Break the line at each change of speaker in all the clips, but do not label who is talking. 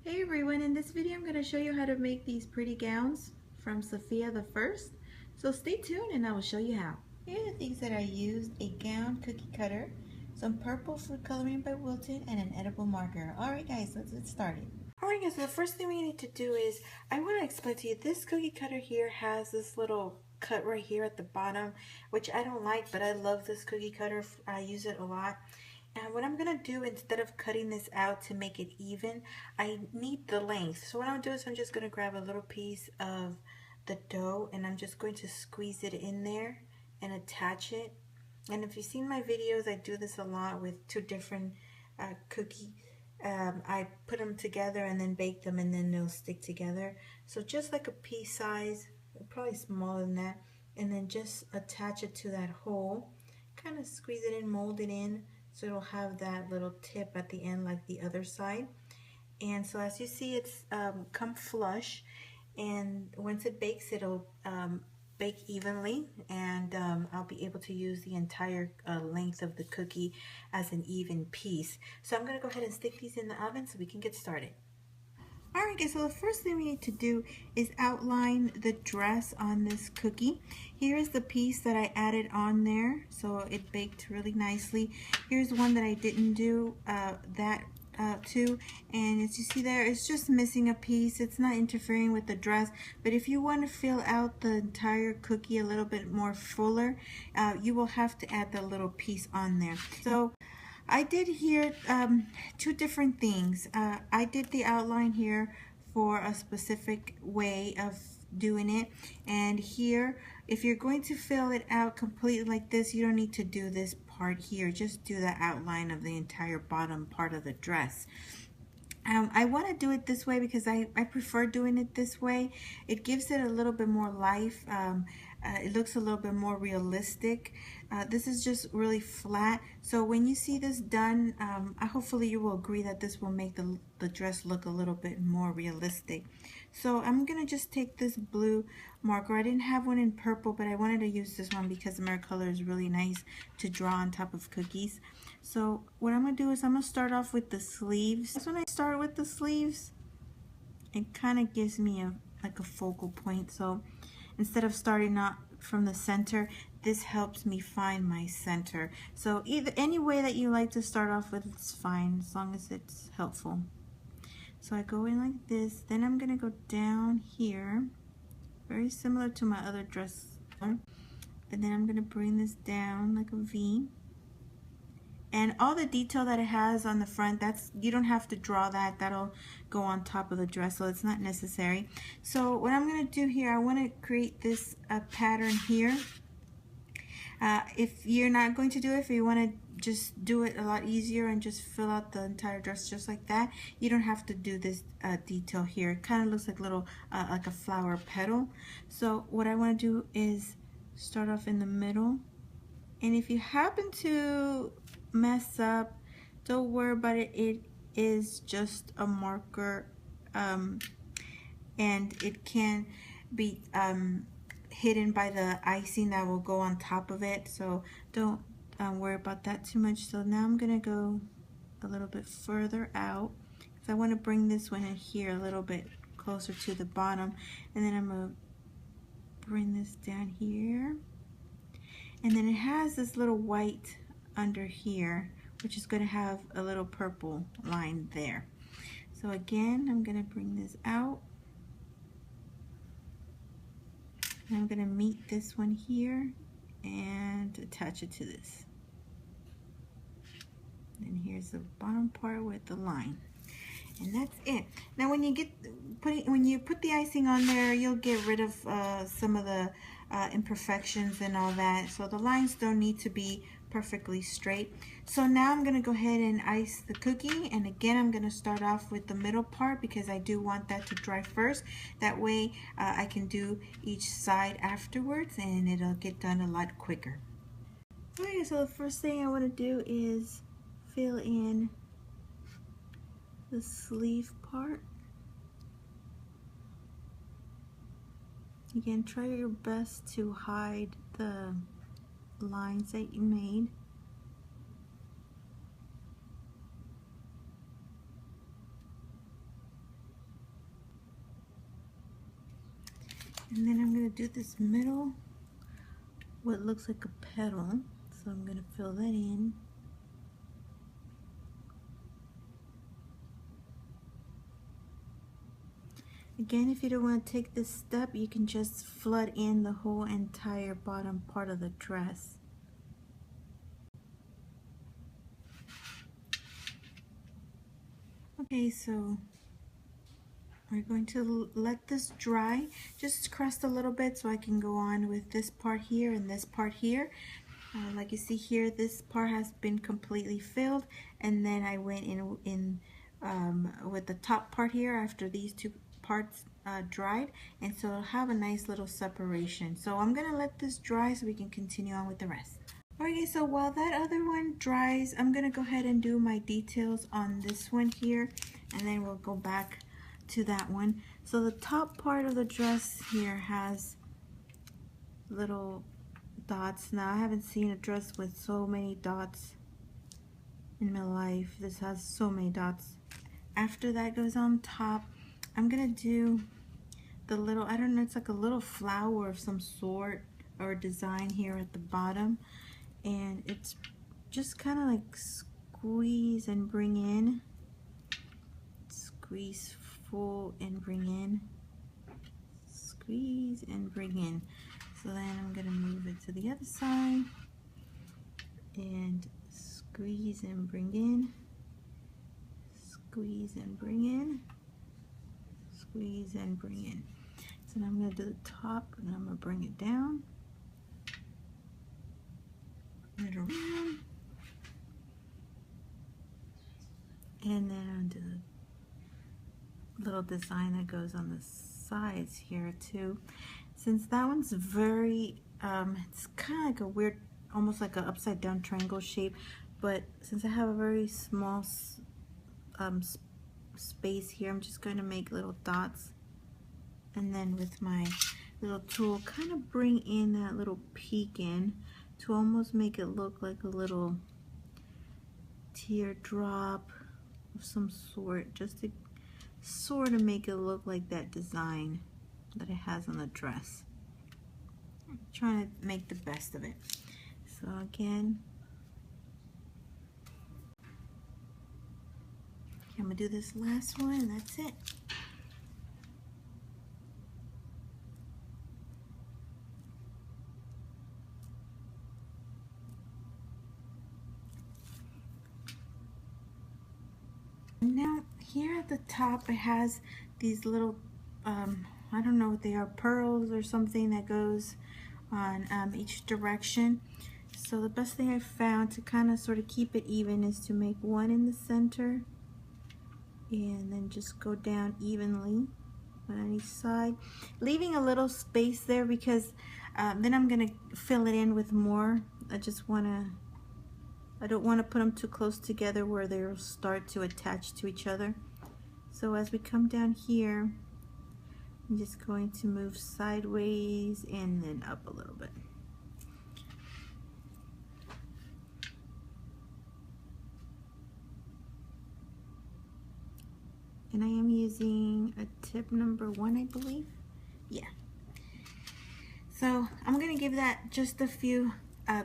Hey everyone, in this video I'm going to show you how to make these pretty gowns from Sofia the First. So stay tuned and I will show you how. Here are the things that I used: a gown cookie cutter, some purple food coloring by Wilton, and an edible marker. Alright guys, let's get started. Alright guys, so the first thing we need to do is, I want to explain to you, this cookie cutter here has this little cut right here at the bottom, which I don't like, but I love this cookie cutter. I use it a lot. And what I'm going to do, instead of cutting this out to make it even, I need the length. So what I'm going to do is I'm just going to grab a little piece of the dough and I'm just going to squeeze it in there and attach it. And if you've seen my videos, I do this a lot with two different cookies. I put them together and then bake them and then they'll stick together. So just like a pea size, probably smaller than that, and then just attach it to that hole. Kind of squeeze it in, mold it in, so it'll have that little tip at the end like the other side. And so as you see, it's come flush, and once it bakes, it'll bake evenly, and I'll be able to use the entire length of the cookie as an even piece. So I'm going to go ahead and stick these in the oven so we can get started. Alright guys, so the first thing we need to do is outline the dress on this cookie. Here is the piece that I added on there, so it baked really nicely. Here's one that I didn't do too, and as you see there, it's just missing a piece. It's not interfering with the dress, but if you want to fill out the entire cookie a little bit more fuller, you will have to add the little piece on there. So I did here two different things. I did the outline here for a specific way of doing it, and here, if you're going to fill it out completely like this, you don't need to do this part here. Just do the outline of the entire bottom part of the dress. I want to do it this way because I prefer doing it this way. It gives it a little bit more life. It looks a little bit more realistic. This is just really flat. So when you see this done, hopefully you will agree that this will make the dress look a little bit more realistic. So I'm going to just take this blue marker. I didn't have one in purple, but I wanted to use this one because the mirror color is really nice to draw on top of cookies. So what I'm going to do is I'm going to start off with the sleeves. When I start with the sleeves, it kind of gives me like a focal point. So instead of starting out from the center, this helps me find my center. So any way that you like to start off with, it's fine as long as it's helpful. So I go in like this, then I'm going to go down here, very similar to my other dress, and then I'm going to bring this down like a V. And all the detail that it has on the front, you don't have to draw that. That'll go on top of the dress, so it's not necessary. So what I'm going to do here, I want to create this pattern here. If you're not going to do it, if you want to just do it a lot easier and just fill out the entire dress just like that, you don't have to do this detail here. It kind of looks like like a flower petal. So what I want to do is start off in the middle, and if you happen to mess up, don't worry about it. It is just a marker, and it can be hidden by the icing that will go on top of it, so don't worry about that too much. So now I'm gonna go a little bit further out because I want to bring this one in here a little bit closer to the bottom, and then I'm gonna bring this down here, and then it has this little white under here, which is going to have a little purple line there. So again, I'm going to bring this out, and I'm going to meet this one here and attach it to this. And here's the bottom part with the line, and that's it. Now when you put the icing on there, you'll get rid of some of the imperfections and all that, so the lines don't need to be perfectly straight. So now I'm going to go ahead and ice the cookie, and again I'm going to start off with the middle part because I do want that to dry first. That way I can do each side afterwards and it'll get done a lot quicker. Okay, so the first thing I want to do is fill in the sleeve part. Again, try your best to hide the lines that you made. And then I'm going to do this middle, what looks like a petal. So I'm going to fill that in. Again, if you don't want to take this step, you can just flood in the whole entire bottom part of the dress. Okay, so we're going to let this dry, just crust a little bit so I can go on with this part here and this part here. Like you see here, this part has been completely filled, and then I went in with the top part here after these two parts dried, and so it'll have a nice little separation. So I'm gonna let this dry so we can continue on with the rest. Okay, so while that other one dries, I'm gonna go ahead and do my details on this one here, and then we'll go back to that one. So the top part of the dress here has little dots. Now I haven't seen a dress with so many dots in my life. This has so many dots. After that goes on top, I'm gonna do the little, I don't know, it's like a little flower of some sort or design here at the bottom, and it's just kind of like squeeze and bring in, squeeze full and bring in, squeeze and bring in. So then I'm gonna move it to the other side and squeeze and bring in, squeeze and bring in, squeeze and bring in. So now I'm gonna do the top and I'm gonna bring it down, bring it around, and then I'm gonna do the little design that goes on the sides here too. Since that one's very, it's kind of like a weird, almost like an upside down triangle shape, but since I have a very small space here, I'm just going to make little dots, and then with my little tool kind of bring in that little peak in to almost make it look like a little teardrop of some sort, just to sort of make it look like that design that it has on the dress. I'm trying to make the best of it. So again, I'm gonna do this last one and that's it. Now here at the top it has these little I don't know what they are, pearls or something that goes on each direction. So the best thing I found to kind of sort of keep it even is to make one in the center and then just go down evenly on each side, leaving a little space there because then I'm gonna fill it in with more. I don't want to put them too close together where they'll start to attach to each other. So as we come down here, I'm just going to move sideways and then up a little bit. And I am using a tip number 1, I believe. Yeah. So I'm going to give that just a few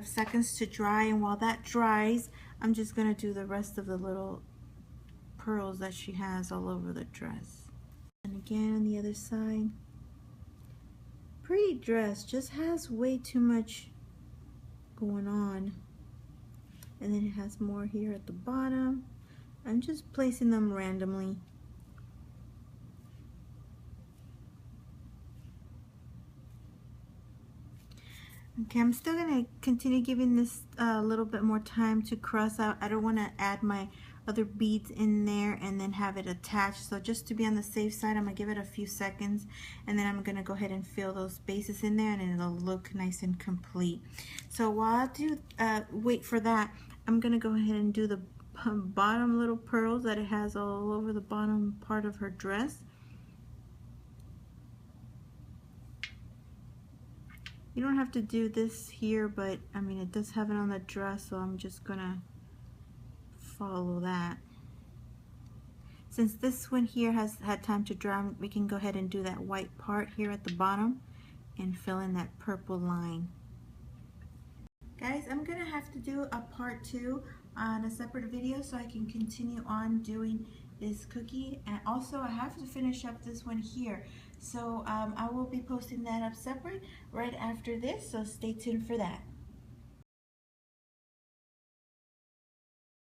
seconds to dry, and while that dries, I'm just going to do the rest of the little pearls that she has all over the dress. And again on the other side. Pretty dress, just has way too much going on. And then it has more here at the bottom. I'm just placing them randomly. Okay, I'm still going to continue giving this a little bit more time to cross out. I don't want to add my other beads in there and then have it attached. So just to be on the safe side, I'm going to give it a few seconds, and then I'm going to go ahead and fill those spaces in there, and it'll look nice and complete. So while I do wait for that, I'm going to go ahead and do the bottom little pearls that it has all over the bottom part of her dress. You don't have to do this here, but I mean it does have it on the dress, so I'm just gonna follow that. Since this one here has had time to dry, we can go ahead and do that white part here at the bottom, and fill in that purple line. Guys, I'm gonna have to do a part 2 on a separate video so I can continue on doing this cookie, and also I have to finish up this one here, so I will be posting that up separate right after this, so stay tuned for that.